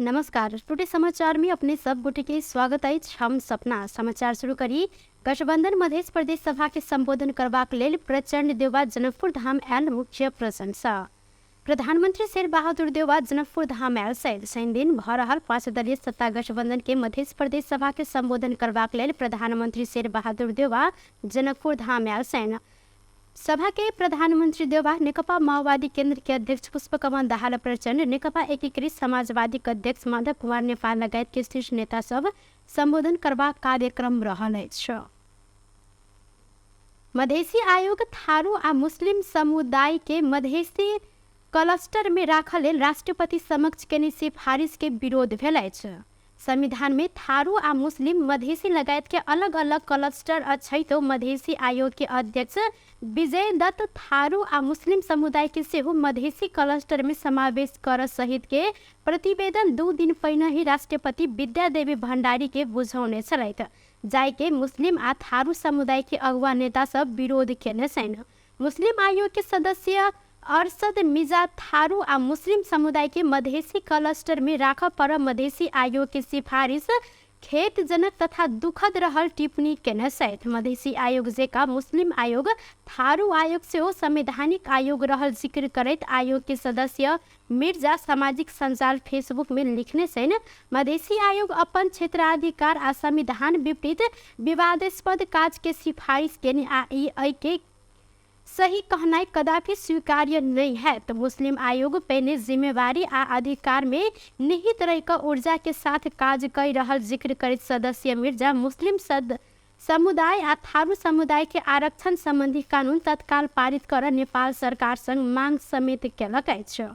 नमस्कार। टुडे समाचार में अपने सब गोटे के स्वागत है। हम सपना समाचार शुरू करी। गठबंधन मध्य प्रदेश सभा के संबोधन करबाक लेल प्रचंड देवा जनकपुर धाम आयल मुख्य प्रशंसा। प्रधानमंत्री शेर बहादुर देवा जनकपुर धाम आयल शनि दिन भ रहल 5 दलीय सत्ता गठबंधन के मध्य प्रदेश सभा के संबोधन करबाक लेल प्रधानमंत्री शेर बहादुर देवा जनकपुर धाम आयल छन्। सभा के प्रधानमंत्री देवा नेकपा माओवादी केंद्र के अध्यक्ष पुष्पकमल दाहाल प्रचंड, नेकपा एकीकृत समाजवादी के अध्यक्ष माधव कुमार नेपाल लगायत के शीर्ष नेता सब संबोधन करबा कार्यक्रम रहल अछि। मधेसी आयोग थारू आ मुस्लिम समुदाय के मधेसी क्लस्टर में राखल लेल राष्ट्रपति समक्ष केने सिफारिश के विरोध भेल अछि। संविधान में थारू आ मुस्लिम मधेसी लगायत के अलग अलग क्लस्टर अछि तो मधेसी आयोग के अध्यक्ष विजय दत्त थारू आ मुस्लिम समुदाय के सेहो मधेसी क्लस्टर में समावेश कर सहित के प्रतिवेदन 2 दिन पहिने ही राष्ट्रपति विद्यादेवी भण्डारी के बुझौने छलैथ, जाय के मुस्लिम आ थारू समुदाय के अगुवा नेता सब विरोध केने छन्। मुस्लिम आयोग के सदस्य अरशद मिर्जा थारू आ मुस्लिम समुदाय के मधेसी क्लस्टर में राख पर मधेसी आयोग के सिफारिश खेदजनक तथा दुखद रहल टिप्पणी केने छथि। मधेसी आयोग जेका मुस्लिम आयोग थारू आयोग से संवैधानिक आयोग रहल जिक्र करैत आयोग के सदस्य मिर्जा सामाजिक संजाल फेसबुक में लिखने छन्, मधेसी आयोग अपन क्षेत्राधिकार आ संविधान विपरीत विवादास्पद काज के सिफारिश केने आ के सही कहनाई कदापि स्वीकार्य नहीं है। तो मुस्लिम आयोग पहले जिम्मेवारी आ अधिकार में निहित रहकर ऊर्जा के साथ काज कर रहल जिक्र करैत सदस्य मिर्जा मुस्लिम समुदाय आ थारू समुदाय के आरक्षण संबंधी कानून तत्काल पारित कर नेपाल सरकार संग मांग समेत केलक अछि।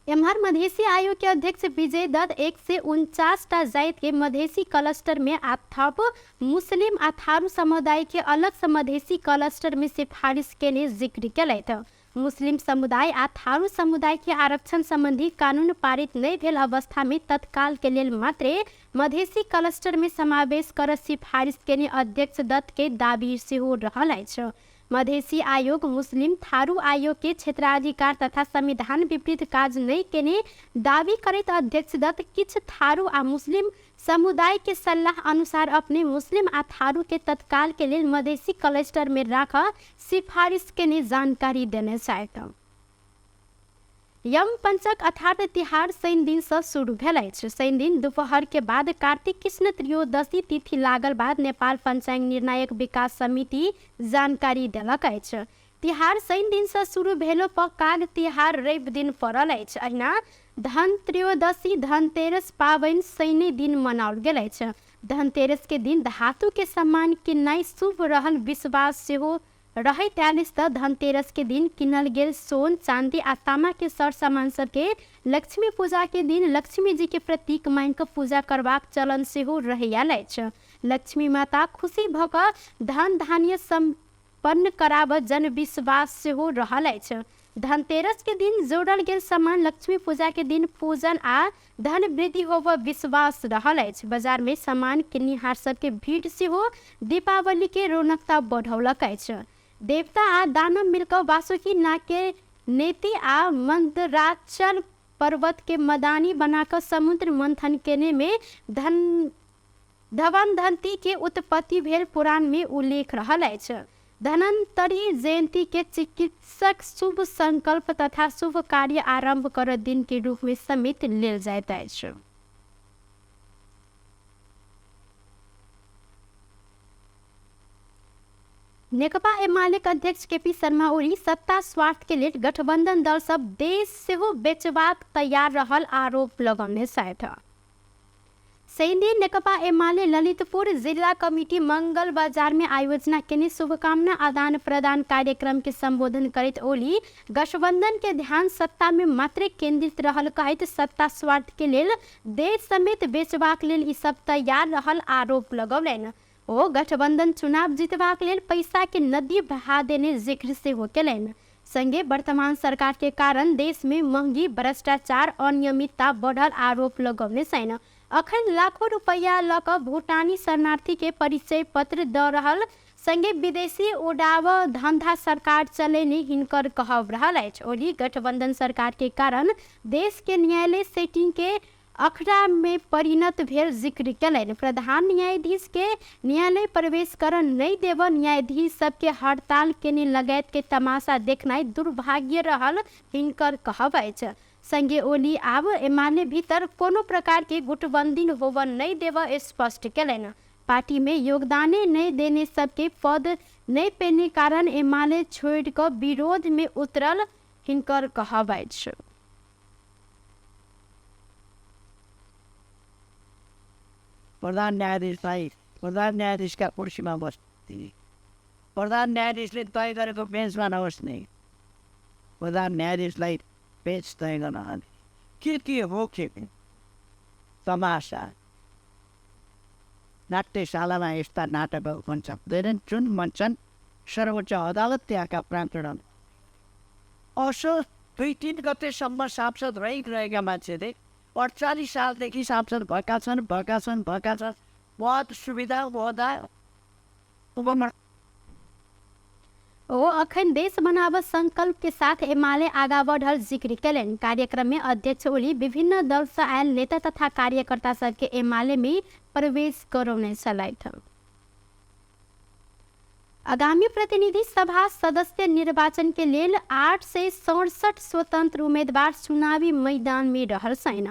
एम्हर मधेसी आयोग के अध्यक्ष विजय दत्त 149 टा जाति के मधेसी क्लस्टर में आ थप मुस्लिम आ थारू समुदाय के अलग से मधेसी क्लस्टर में सिफारिश केने जिक्र केलैथ। मुस्लिम समुदाय आ थारू समुदाय के आरक्षण संबंधी कानून पारित नहीं भेल अवस्था में तत्काल के लेल मात्रे मधेसी क्लस्टर में समावेश कर सिफारिश केने अध्यक्ष दत्त के दाबी सेहो रहल अछि। मधेसी आयोग मुस्लिम थारू आयोग के क्षेत्राधिकार तथा संविधान विपरीत काज नहीं केने दावी करैत अध्यक्ष दत्त किछ थारू आ मुस्लिम समुदाय के सलाह अनुसार अपने मुस्लिम आ थारू के तत्काल के लिए मधेसी क्लस्टर में राख सिफारिश केने जानकारी देने छथि। यम पंचक अर्थात तिहार शनि दिन से शुरू भेल अछि। शनि दिन दोपहर के बाद कार्तिक कृष्ण त्रयोदशी तिथि लागल बाद नेपाल पंचांग निर्णायक विकास समिति जानकारी देलक अछि। तिहार शनि दिन से शुरू भेलो पर काग तिहार रवि दिन पड़ल अछि। अहिना धन त्रयोदशी धनतेरस पावनि शनि दिन मनाओल गेल अछि। धनतेरस के दिन धातु के सामान किननाइ शुभ रहल विश्वास सेहो रहे, धनतेरस के दिन किनल गेल सोन चांदी आ तामा के सर सामान सब के लक्ष्मी पूजा के दिन लक्ष्मी जी के प्रतीक मान के पूजा करबाक चलन सेहो रहैया अछि। लक्ष्मी माता खुशी भ क धन धान्य संपन्न कराब जन विश्वास सेहो रहल अछि। धनतेरस के दिन जोड़ल गेल सामान लक्ष्मी पूजा के दिन पूजन आ धन वृद्धि होब विश्वास रहल अछि। बाजार में सामान किनिहार सब के भीड़ सेहो दीपावली के रौनकता बढ़ौलक अछि। देवता आ दानव मिलकर वासुकी नाग के नेति आ मंदराचल पर्वत के मदानी बनाकर समुद्र मंथन केने में धवंधंती के उत्पत्ति भेल पुराण में उल्लेख रहल अछि। धनंतरी जयंती के चिकित्सक शुभ संकल्प तथा शुभ कार्य आरंभ कर दिन के रूप में समित लेल जाइत अछि। नेकपा एमाले अध्यक्ष केपी शर्मा ओली सत्ता स्वार्थ के लिए गठबंधन दल सब देश सेहो बेचबाक तैयार रहल आरोप लगौने छथि। शनि दिन नेकपा एमाले ललितपुर जिला कमिटी मंगल बाजार में आयोजना केने शुभकामना आदान प्रदान कार्यक्रम के संबोधन करैत ओली गठबंधन के ध्यान सत्ता में मात्र केंद्रित रहल कहैत सत्ता स्वार्थ के लेल देश समेत बेचबाक लेल ई सब तैयार रहल आरोप लगौलनि। ओ गठबंधन चुनाव जीतबाक लेल पैसा के नदी बहा देने जिक्र सेहो केलनि। संगे वर्तमान सरकार के कारण देश में महंगी, भ्रष्टाचार, अनियमितता बढ़ल आरोप लगौने छन्। अखन लाखों रुपया लऽ कऽ भूटानी शरणार्थी के परिचय पत्र दऽ रहल संगे विदेशी उड़ाव धंधा सरकार चलेने हिनकर कहब रहल अछि। ओली गठबंधन सरकार के कारण देश के न्यायालय सेटिंग के अखड़ा में परिणत भेल जिक्र कयलनि। प्रधान न्यायाधीश के न्यायालय प्रवेश करऽ नहीं देव न्यायाधीश सबके हड़ताल केने लगायत के तमाशा देखनाइ दुर्भाग्य रहल हिनकर कहब अछि। संगे ओली आब एमाले भीतर कोनो प्रकार के गुटबंदी होबऽ नहीं देव स्पष्ट कयलनि। पार्टी में योगदाने नहीं देने सबके पद नहीं पेने कारण एमाले छोड़ कर विरोध में उतरल हिनकर कहब अछि। प्रधान न्यायाधीशका कुर्सीमा बस्ने, प्रधान न्यायाधीशले तय गरेको बेन्चमा नबस्ने, प्रधान न्यायाधीशलाई बेन्च तय गर्न के हो के तमासा। नाट्यशालामा यस्ता नाटकहरू पनि सक्दैनन् जुन मन्छन् सर्वोच्च अदालत त्यहाँका प्राङ्गण। असोज 2-3 गतेसम्म सांसद रहिरहेका मान्छेले 48 सालदेखि सांसद भएका छन्। बहुत सुविधा होदा अखन देश बनाव संकल्प के साथ एमाले आगा बढ़ल जिक्र कयलनि। कार्यक्रम में अध्यक्ष ओली विभिन्न दल से आयल नेता तथा कार्यकर्ता सबके एमाले में प्रवेश करौने छलथि। आगामी प्रतिनिधि सभा सदस्य निर्वाचन के लेल 867 स्वतंत्र उम्मीदवार चुनावी मैदान में रहल छन्।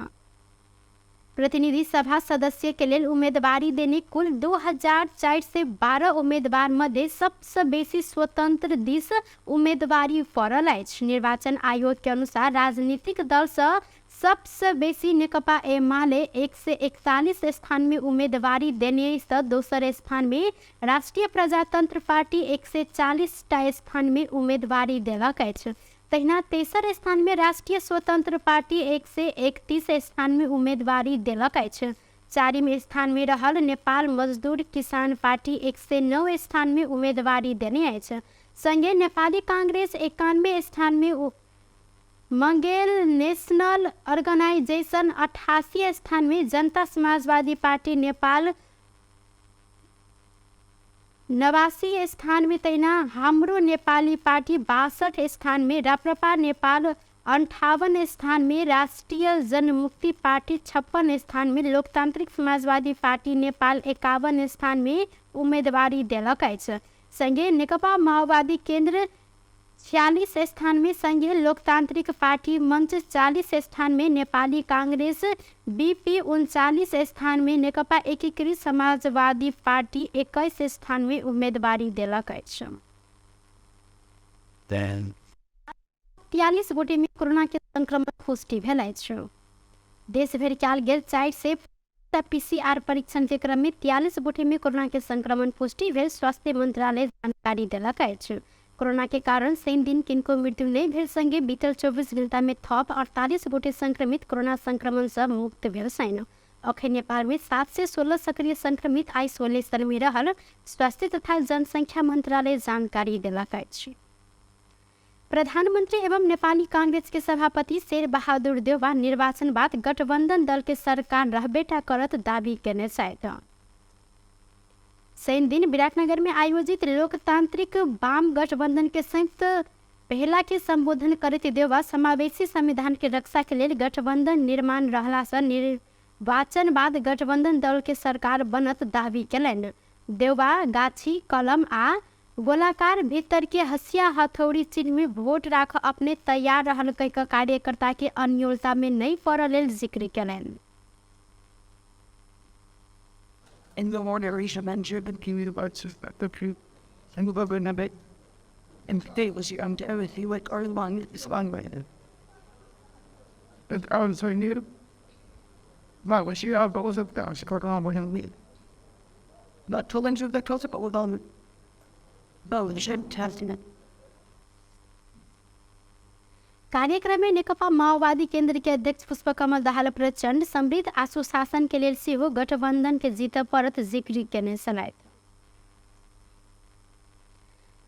प्रतिनिधि सभा सदस्य के लिए उम्मीदवारी देने कुल 2412 उम्मीदवार मध्य सबसे बेसी स्वतंत्र दिस उम्मीदवारी पड़ल अछि। निर्वाचन आयोग के अनुसार राजनीतिक दल से सबसे बेसी नेकपा एमाले 141 स्थान में उम्मीदवारी देने से दोसर स्थान में राष्ट्रीय प्रजातंत्र पार्टी 140 स्थान में उम्मीदवारी देलक अछि। तहिना तेसर स्थान में राष्ट्रीय स्वतंत्र पार्टी 131 स्थान में उम्मीदवारी देलक अछि। चारिम स्थान में रहल नेपाल मजदूर किसान पार्टी 109 स्थान में उम्मीदवारी देने अछि। संगे नेपाली कांग्रेस 91 स्थान में, मंगेल नेशनल ऑर्गेनाइजेशन 88 स्थान में, जनता समाजवादी पार्टी नेपाल 89 स्थान में, तैना हाम्रो नेपाली पार्टी 62 स्थान में, राप्रपा नेपाल 58 स्थान में, राष्ट्रीय जनमुक्ति पार्टी 56 स्थान में, लोकतांत्रिक समाजवादी पार्टी नेपाल 51 स्थान में उम्मीदवारी देलक अछि। संगे नेकपा माओवादी केंद्र 46 स्थान में, संघीय लोकतांत्रिक पार्टी मंच 40 स्थान में, नेपाली कांग्रेस बीपी 39 स्थान में, नेकपा एकीकृत समाजवादी पार्टी 21 स्थान में उम्मीदवारी देलक अछि। 43 गोटे में कोरोना के संक्रमण पुष्टि भेल अछि। देश भरि कयल गेल 4 से पीसीआर परीक्षण के क्रम में 43 गोटे में कोरोना के संक्रमण पुष्टि भेल स्वास्थ्य मंत्रालय जानकारी देलक अछि। कोरोना के कारण शनि दिन किनको मृत्यु नहीं भेल संगे बीतल 24 घंटा में थप 48 गोटे संक्रमित कोरोना संक्रमण से मुक्त भेल छन्। अखन नेपाल में 716 सक्रिय संक्रमित आइसोलेशन में रहल स्वास्थ्य तथा जनसंख्या मंत्रालय जानकारी देलक अछि। प्रधानमंत्री एवं नेपाली कांग्रेस के सभापति शेर बहादुर देउवा निर्वाचन बाद गठबंधन दल के सरकार रहबेटा करत दावी केने छथि। शनि दिन विराटनगर में आयोजित लोकतांत्रिक वाम गठबंधन के संयुक्त पहला के संबोधन करते देउवा समावेशी संविधान के रक्षा के लिए गठबंधन निर्माण रहला से निर्वाचन बाद गठबंधन दल के सरकार बनत दावी केलनि। देउवा गाछी कलम आ गोलाकार भीतर के हसिया हथौड़ी चिन्ह में वोट राख अपने तैयार रहल कई कार्यकर्ता के अन्योलता में नहीं पड़ल लेल जिक्र केलनि। In the morning, Risha mentioned that he about the truth and the government a bit. And today was your everything like our long is long way. But I was so new. But was you out goes up down, she got on with him. Not till into the close up with on. But we should test it. कार्यक्रम में नेकपा माओवादी केंद्र के अध्यक्ष पुष्पकमल दाहाल प्रचंड समृद्ध आशु शासन के लिए सेहो गठबंधन के जीत परत जिक्र केने छलथि।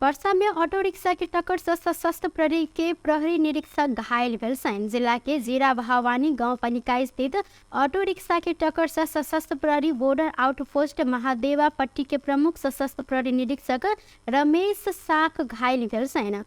पर्सा में ऑटो रिक्शा की टक्कर से सशस्त्र प्रहरी के प्रहरी निरीक्षक घायल भेल छन्। जिला के जीरा भवानी गांव पालिका स्थित ऑटो रिक्शा की टक्कर से सशस्त्र प्रहरी बॉर्डर आउटपोस्ट महादेवा पट्टी के प्रमुख सशस्त्र प्रहरी निरीक्षक रमेश साख घायल भेल छन्।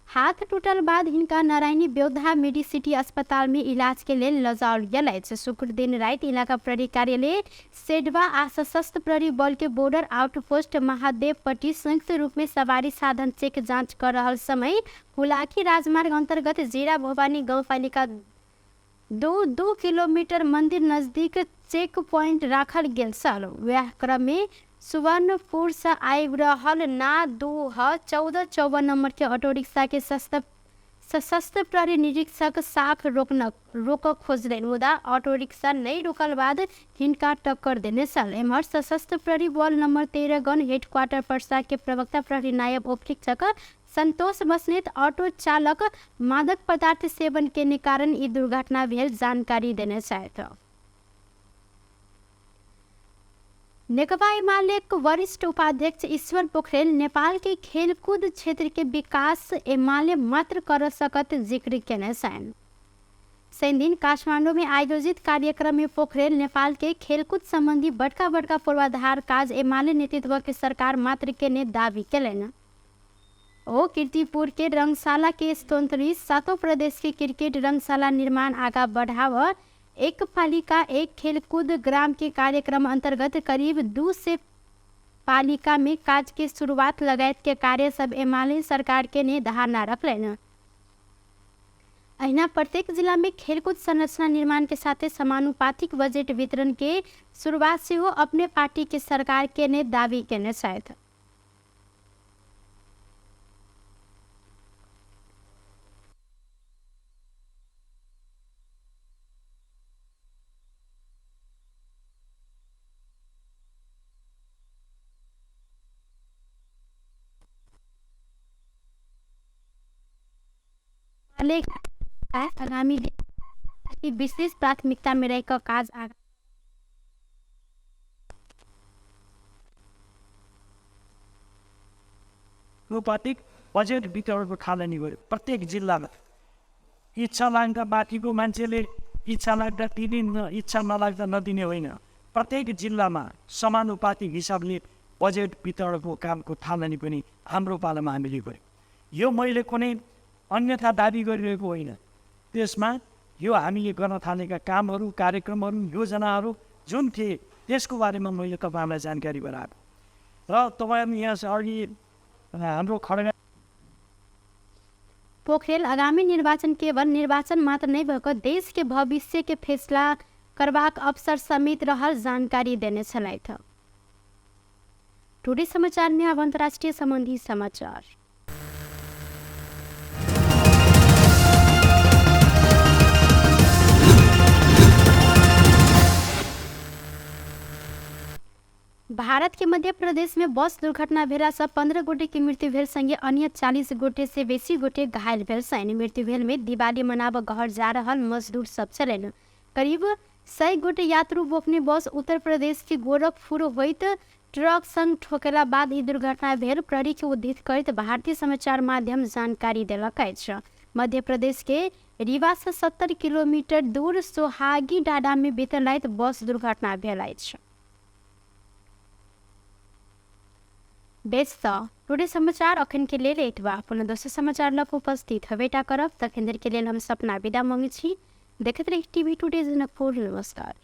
हाथ टूटल बाद हिनका नारायणी योद्धा मेडिसिटी अस्पताल में इलाज के लिए लजाओल गेल अछि। शुक्र दिन राति इलाका प्रहरी कार्यालय सेडवा आ सशस्त्र प्रहरी बल के बॉर्डर आउटपोस्ट महादेव पट्टी संयुक्त रूप में सवारी साधन चेक जांच कर रहल समय हुलाकी राजमार्ग अंतर्गत जीरा भवानी गाँव पालिका 2 किलोमीटर मंदिर नजदीक चेक पॉइंट राखल गेल छल। वह क्रम में सुवर्णपुर से आबि रहल ना 1454 नंबर के ऑटो रिक्शा के सशस्त्र प्रहरी निरीक्षक साख रोक खोजलनि, मुदा ऑटो रिक्शा नहीं रुकल बाद हिनका टक्कर देने छल। एम्हर सशस्त्र प्रहरी बल नंबर 13 गन हेडक्वार्टर पर्सा के प्रवक्ता प्रहरी नायब उपरीक्षक संतोष बस्नेत ऑटो चालक मादक पदार्थ सेवन के कारण ई दुर्घटना भेल जानकारी देने छथि। नेकपा एमालेका वरिष्ठ उपाध्यक्ष ईश्वर पोखरेल नेपाल के खेलकूद क्षेत्र के विकास एमाले मात्र कर सकत जिक्र केने छन्। शनि दिन काठमाडौँ में आयोजित कार्यक्रम में पोखरेल नेपाल के खेलकूद संबंधी बड़का पूर्वाधार काज एमाले नेतृत्व के सरकार मात्र के ने दावी केलनि। ओ कीर्तिपुर के रंगशाला के स्तोत्री 7 प्रदेश के क्रिकेट रंगशाला निर्माण आगा बढ़ाव एक पालिका एक खेलकूद ग्राम के कार्यक्रम अंतर्गत करीब 200 पालिका में काज के शुरुआत लगायत के कार्य सब एमाले सरकार के ने धारणा रखलनि। अहिना प्रत्येक जिला में खेलकूद संरचना निर्माण के साथ समानुपातिक बजट वितरण के शुरुआत से हो अपने पार्टी के सरकार के ने दावी केने छथि। आगामी की विशेष प्राथमिकता में रहकर काज आगा अनुपातिक बजेट वितरणको थालनी गर्यो प्रत्येक जिल्लामा। इच्छा लाग्दा बाँकीको मान्छेले इच्छा लाग्दा दिने, इच्छा नलाग्दा नदिने होइन। प्रत्येक जिल्लामा समानुपातिक हिसाबले बजेट वितरणको कामको थालनी पनि हाम्रो पालामा हामीले गर्यौँ। यो मैले कुनै अन्यथा दाबी गरिरहेको होइन। त्यसमा यो हामीले गर्न थालेका कामहरू, कार्यक्रमहरू, योजनाहरू जुन थिए त्यसको बारेमा मैले तपाईँहरूलाई जानकारी गराएको र तपाईँहरू यहाँ अघि हाम्रो खड्गा पोखरेल आगामी निर्वाचन केवल निर्वाचन मात्र नहीं भएको देश के भविष्य के फैसला करबाक अवसर समेत रहल जानकारी देने छलथि। टुडे समाचार में अब अंतर्राष्ट्रीय संबंधी समाचार। भारत के मध्य प्रदेश में बस दुर्घटना भेला से 15 गोटे की मृत्यु भेल संगे अन्य 40 गोटे से बेसी गोटे घायल भेल छन्। मृत्यु भेल में दिवाली मनाब घर जा रहल मजदूर सब छलनि। करीब 100 गोटे यात्रु बोकने बस उत्तर प्रदेश के गोरखपुर होइत ट्रक संग ठोकेला बाद ई दुर्घटना भेल। प्रहरी के उद्धृत करैत भारतीय समाचार माध्यम जानकारी देलक अछि। मध्य प्रदेश के रीवा से 70 किलोमीटर दूर सोहागी डाडा में बीतलाइत बस दुर्घटना भेल अछि। बेच टुडे समाचार अखन के लेल एतबा। पुनः दोसर समाचार लग उपस्थित हवेटा करब तखन के लेल हम सपना विदा मांगे छी। देखते रही टीवी टुडे जनकपुर। नमस्कार।